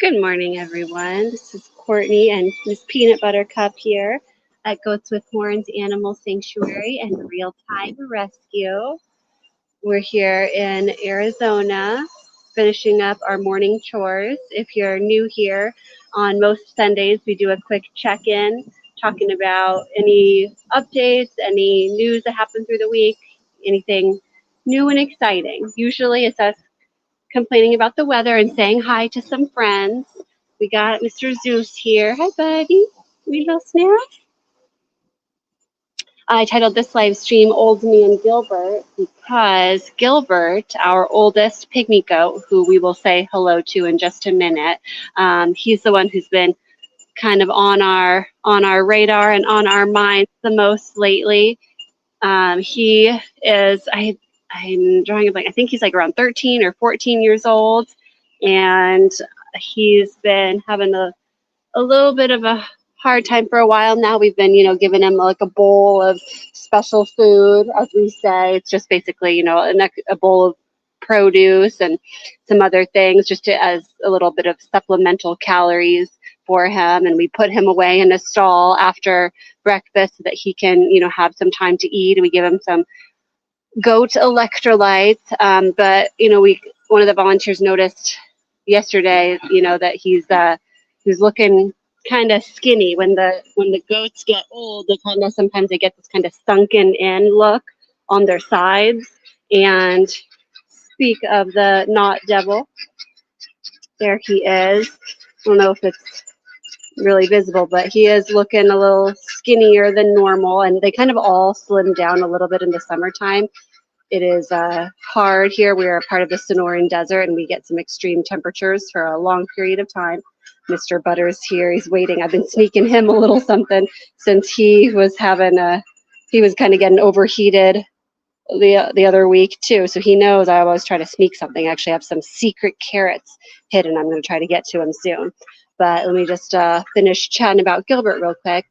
Good morning, everyone. This is Courtney and Miss Peanut Butter Cup here at Goats with Horns Animal Sanctuary and Real Time Rescue. We're here in Arizona finishing up our morning chores. If you're new here, on most Sundays we do a quick check-in talking about any updates, any news that happened through the week, anything new and exciting. Usually it's us complaining about the weather and saying hi to some friends. We got Mr. Zeus here. Hi, buddy. We little snack. I titled this live stream Old Man Gilbert because Gilbert, our oldest pygmy goat, who we will say hello to in just a minute, he's the one who's been kind of on our radar and on our minds the most lately. He is, I'm drawing a blank. I think he's like around 13 or 14 years old, and he's been having a little bit of a hard time for a while now. We've been, giving him like a bowl of special food, as we say. It's just basically, a bowl of produce and some other things just as a little bit of supplemental calories for him. And we put him away in a stall after breakfast so that he can, have some time to eat. We give him some goat electrolytes. But one of the volunteers noticed yesterday, that he's looking kind of skinny. When the goats get old, sometimes they get this kind of sunken in look on their sides. And speak of the knot devil, there he is. I don't know if it's really visible, but he is looking a little skinnier than normal, and they kind of all slim down a little bit in the summertime. It is hard here. We are a part of the Sonoran Desert, and we get some extreme temperatures for a long period of time. Mr. Butters here, he's waiting. I've been sneaking him a little something since he was kind of getting overheated the other week too. So he knows I always try to sneak something. I actually have some secret carrots hidden. I'm going to try to get to him soon. But let me just finish chatting about Gilbert real quick.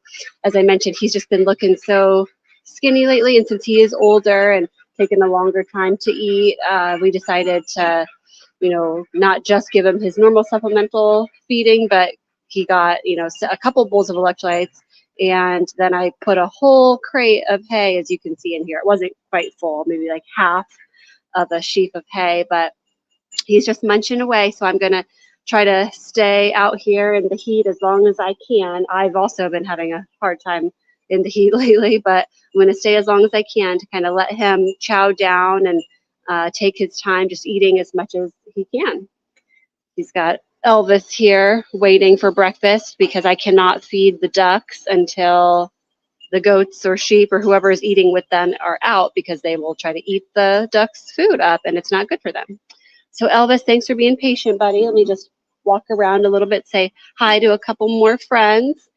As I mentioned, he's just been looking so skinny lately, and since he is older and taking a longer time to eat, we decided to, not just give him his normal supplemental feeding, but he got, a couple bowls of electrolytes, and then I put a whole crate of hay, as you can see in here. It wasn't quite full, maybe like half of a sheaf of hay, but he's just munching away. So I'm going to try to stay out here in the heat as long as I can. I've also been having a hard time in the heat lately, but I'm going to stay as long as I can to kind of let him chow down and take his time just eating as much as he can. He's got Elvis here waiting for breakfast because I cannot feed the ducks until the goats or sheep or whoever is eating with them are out, because they will try to eat the ducks' food up and it's not good for them. So Elvis, thanks for being patient, buddy. Let me just walk around a little bit, say hi to a couple more friends,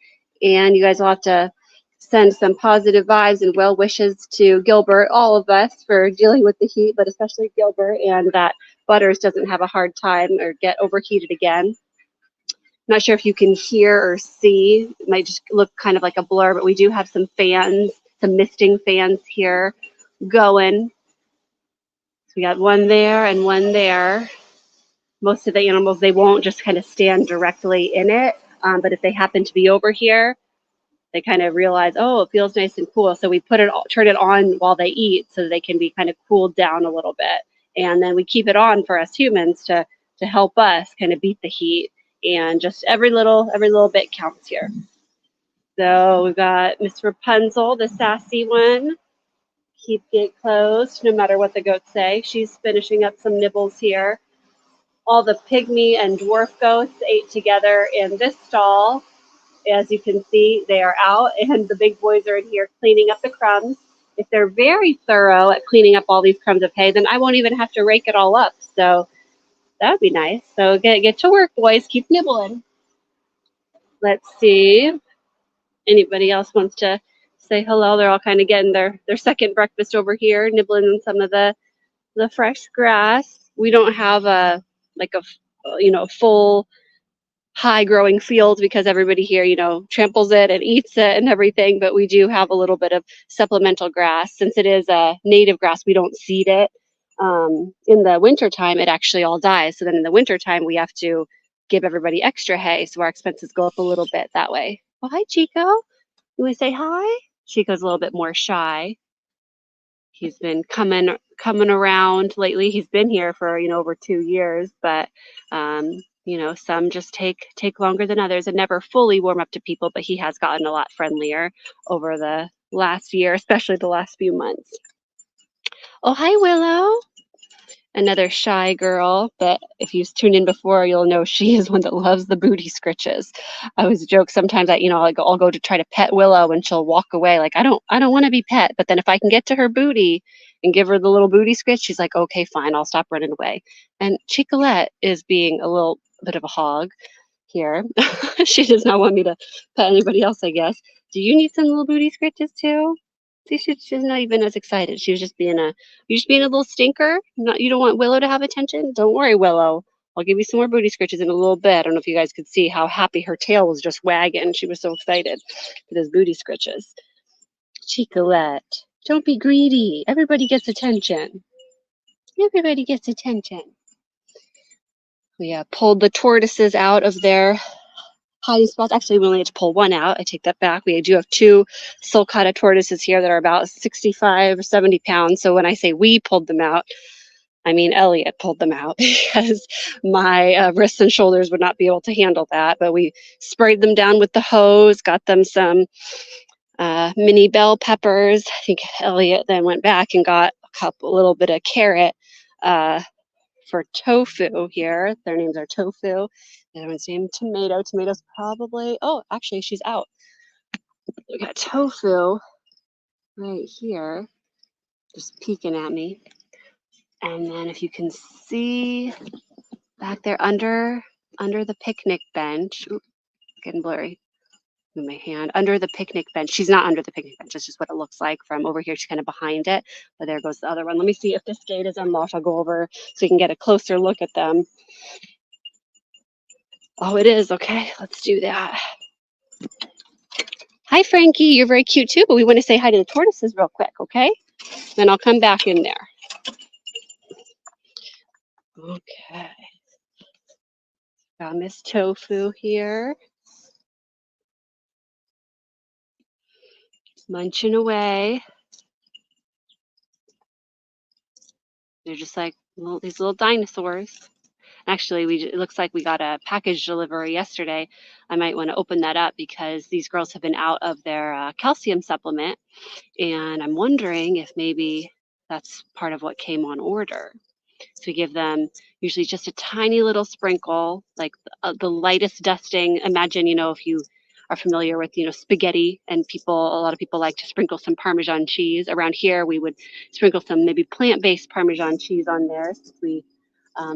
and you guys will have to send some positive vibes and well wishes to Gilbert, all of us, for dealing with the heat, but especially Gilbert, and that Butters doesn't have a hard time or get overheated again. Not sure if you can hear or see. It might just look kind of like a blur, but we do have some fans, some misting fans here going. So we got one there and one there. Most of the animals, they won't just kind of stand directly in it, but if they happen to be over here, they kind of realize, oh, it feels nice and cool. So we turn it on while they eat so they can be kind of cooled down a little bit. And then we keep it on for us humans to help us kind of beat the heat. And just every little bit counts here. So we've got Miss Rapunzel, the sassy one. Keep it closed no matter what the goats say. She's finishing up some nibbles here. All the pygmy and dwarf goats ate together in this stall. As you can see, they are out, and the big boys are in here cleaning up the crumbs. If they're very thorough at cleaning up all these crumbs of hay, then I won't even have to rake it all up. So that would be nice. So get to work, boys. Keep nibbling. Let's see. Anybody else wants to say hello? They're all kind of getting their second breakfast over here, nibbling on some of the fresh grass. We don't have a full high growing field because everybody here, tramples it and eats it and everything, but we do have a little bit of supplemental grass. Since it is a native grass, we don't seed it. In the wintertime, it actually all dies. So then in the wintertime, we have to give everybody extra hay, so our expenses go up a little bit that way. Well, hi, Chico. You want to say hi? Chico's a little bit more shy. He's been coming around lately. He's been here for over 2 years, but some just take longer than others and never fully warm up to people. But he has gotten a lot friendlier over the last year, especially the last few months. Oh, hi, Willow. Another shy girl, but if you've tuned in before, you'll know she is one that loves the booty scritches. I always joke sometimes that I'll go to try to pet Willow and she'll walk away like I don't want to be pet. But then if I can get to her booty and give her the little booty scritch, she's like, okay, fine, I'll stop running away. And Chicolette is being a little bit of a hog here. She does not want me to pet anybody else, I guess. Do you need some little booty scritches too? See, she's not even as excited. She was just being a little stinker. You don't want Willow to have attention? Don't worry, Willow. I'll give you some more booty scritches in a little bit. I don't know if you guys could see how happy her tail was just wagging. She was so excited for those booty scritches. Chicolette, don't be greedy. Everybody gets attention. Everybody gets attention. We pulled the tortoises out of their hiding spots. Actually, we only had to pull one out. I take that back. We do have 2 sulcata tortoises here that are about 65 or 70 pounds. So when I say we pulled them out, I mean Elliot pulled them out because my wrists and shoulders would not be able to handle that. But we sprayed them down with the hose, got them some mini bell peppers. I think Elliot then went back and got a little bit of carrot for tofu here. Their names are Tofu. The other one's named Tomato. Tomato's probably, oh, actually, she's out. We got Tofu right here, just peeking at me. And then if you can see back there under the picnic bench, ooh, getting blurry with my hand, under the picnic bench. She's not under the picnic bench. That's just what it looks like from over here. She's kind of behind it, but there goes the other one. Let me see if this gate is unlocked. I'll go over so you can get a closer look at them. Oh, it is. Okay, let's do that. Hi, Frankie. You're very cute too, but we want to say hi to the tortoises real quick, okay? Then I'll come back in there. Okay. Got Miss Tofu here. Munching away. They're just like these little dinosaurs. Actually, it looks like we got a package delivery yesterday. I might want to open that up because these girls have been out of their calcium supplement, and I'm wondering if maybe that's part of what came on order. So we give them usually just a tiny little sprinkle, like the lightest dusting. Imagine, if you are familiar with, spaghetti, and a lot of people like to sprinkle some Parmesan cheese. Around here, we would sprinkle some maybe plant-based Parmesan cheese on there. We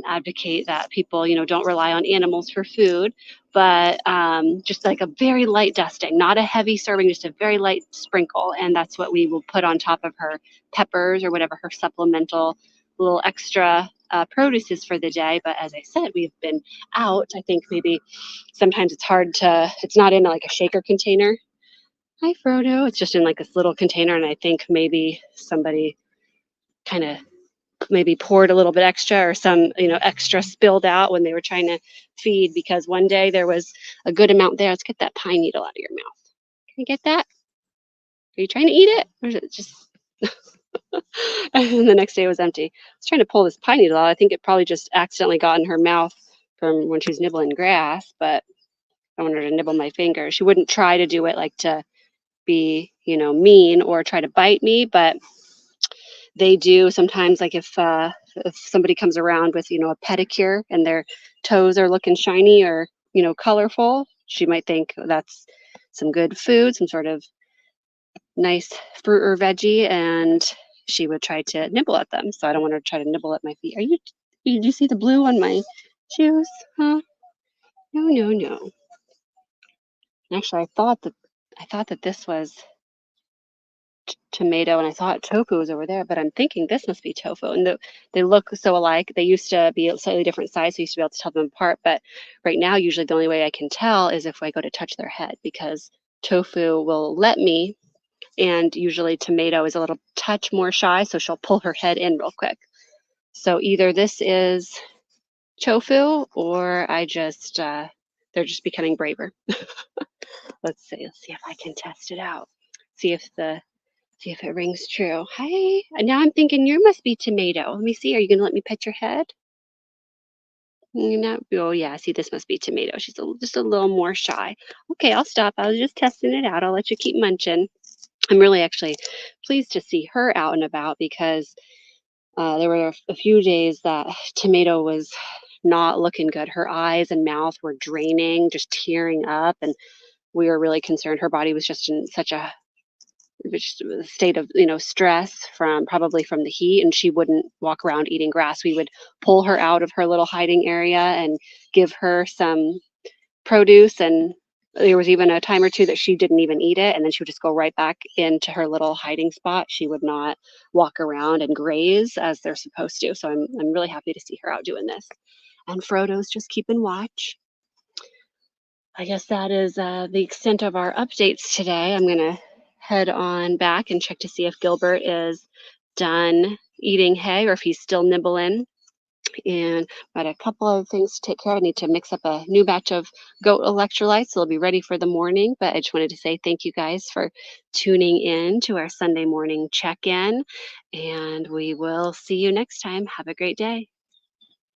advocate that people, don't rely on animals for food, but just like a very light dusting, not a heavy serving, just a very light sprinkle. And that's what we will put on top of her peppers or whatever her supplemental little extra produce is for the day. But as I said, we've been out. I think maybe sometimes it's not in like a shaker container. Hi, Frodo. It's just in like this little container. And I think maybe somebody kind of maybe poured a little bit extra or some, extra spilled out when they were trying to feed, because one day there was a good amount there. Let's get that pine needle out of your mouth. Can you get that? Are you trying to eat it? Or is it just... And the next day it was empty. I was trying to pull this pine needle out. I think it probably just accidentally got in her mouth from when she was nibbling grass, but I wanted her to nibble my finger. She wouldn't try to do it like to be, mean or try to bite me, but they do sometimes, like if somebody comes around with, a pedicure and their toes are looking shiny or, colorful, she might think that's some good food, some sort of nice fruit or veggie, and she would try to nibble at them. So I don't want her to try to nibble at my feet. Do you see the blue on my shoes? Huh? No. Actually, I thought that this was tomato, and I thought tofu was over there, but I'm thinking this must be tofu. And they look so alike. They used to be a slightly different size, so I used to be able to tell them apart. But right now, usually the only way I can tell is if I go to touch their head, because tofu will let me, and usually tomato is a little touch more shy, so she'll pull her head in real quick. So either this is tofu, or I just they're just becoming braver. Let's see. Let's see if I can test it out. See if the see if it rings true. Hi. And now I'm thinking you must be tomato. Let me see. Are you gonna let me pet your head? No. Oh yeah. See, this must be tomato. She's just a little more shy. Okay, I'll stop. I was just testing it out. I'll let you keep munching. I'm really actually pleased to see her out and about because there were a few days that tomato was not looking good. Her eyes and mouth were draining, just tearing up, and we were really concerned. Her body was just in such a state of stress from probably from the heat, and she wouldn't walk around eating grass. We would pull her out of her little hiding area and give her some produce, and there was even a time or two that she didn't even eat it, and then she would just go right back into her little hiding spot. She would not walk around and graze as they're supposed to. So I'm really happy to see her out doing this. And Frodo's just keeping watch. I guess that is the extent of our updates today. I'm going to head on back and check to see if Gilbert is done eating hay or if he's still nibbling. And got a couple of things to take care of. I need to mix up a new batch of goat electrolytes, so they'll be ready for the morning. But I just wanted to say thank you guys for tuning in to our Sunday morning check-in, and we will see you next time. Have a great day.